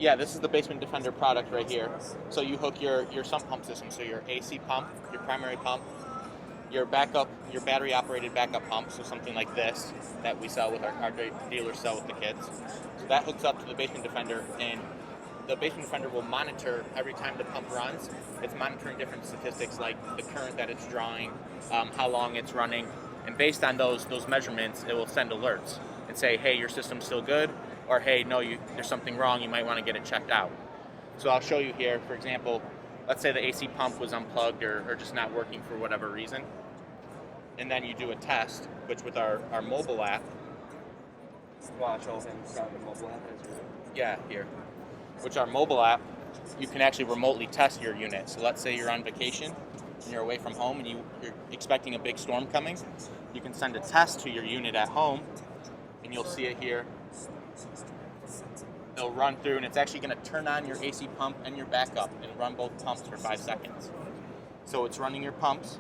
Yeah, this is the Basement Defender product right here. So you hook your sump pump system, so your AC pump, your primary pump, your backup, your battery operated backup pump, so something like this that we sell with our dealers sell with the kids. So that hooks up to the Basement Defender, and the Basement Defender will monitor every time the pump runs. It's monitoring different statistics like the current that it's drawing, how long it's running, and based on those measurements, it will send alerts and say, hey, your system's still good, or hey, no, there's something wrong, you might want to get it checked out. So I'll show you here, for example, let's say the AC pump was unplugged or just not working for whatever reason. And then you do a test, which with our mobile app. Watch all things on the mobile app. Yeah, here. Which our mobile app, you can actually remotely test your unit. So let's say you're on vacation and you're away from home and you're expecting a big storm coming. You can send a test to your unit at home and you'll see it here. It'll run through and it's actually going to turn on your AC pump and your backup and run both pumps for 5 seconds. So it's running your pumps.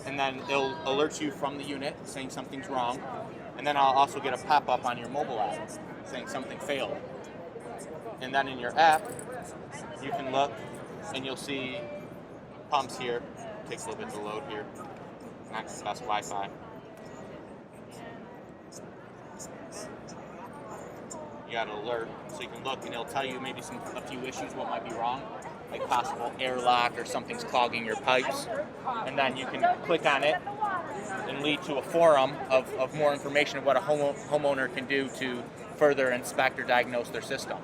And then it'll alert you from the unit saying something's wrong. And then I'll also get a pop-up on your mobile app saying something failed. And then in your app, you can look and you'll see pumps here. It takes a little bit to load here. Not the best Wi-Fi. You got an alert, so you can look and it'll tell you maybe a few issues, what might be wrong, like possible airlock or something's clogging your pipes. And then you can click on it and lead to a forum of more information of what a homeowner can do to further inspect or diagnose their system.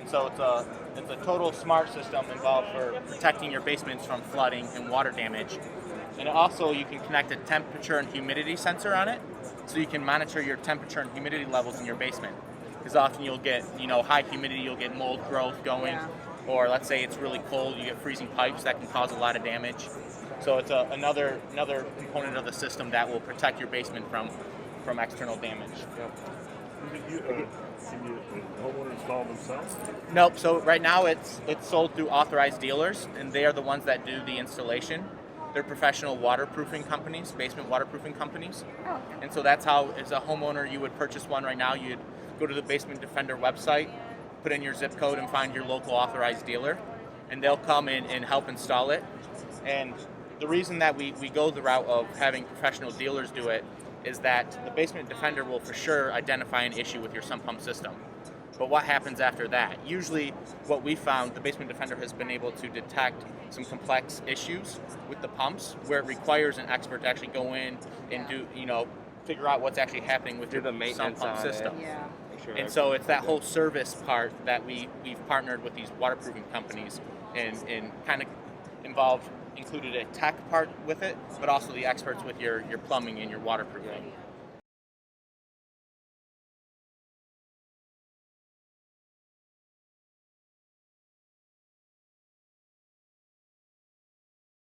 And so it's a total smart system involved for protecting your basements from flooding and water damage. And also you can connect a temperature and humidity sensor on it, so you can monitor your temperature and humidity levels in your basement. Because often you'll get, high humidity, you'll get mold growth going, or let's say it's really cold, you get freezing pipes that can cause a lot of damage. So it's another component of the system that will protect your basement from external damage. Yep. Can the homeowner install themselves? Nope. So right now it's sold through authorized dealers, and they are the ones that do the installation. They're professional waterproofing companies, basement waterproofing companies. Oh. And so that's how, as a homeowner, you would purchase one right now. You'd go to the Basement Defender website, put in your zip code, and find your local authorized dealer, and they'll come in and help install it. And the reason that we go the route of having professional dealers do it is that the Basement Defender will for sure identify an issue with your sump pump system. But what happens after that? Usually what we found, the Basement Defender has been able to detect some complex issues with the pumps where it requires an expert to actually go in and do, figure out what's actually happening with your sump pump system. Yeah. And so it's that whole service part that we've partnered with these waterproofing companies and kind of included a tech part with it, but also the experts with your plumbing and your waterproofing. Yeah.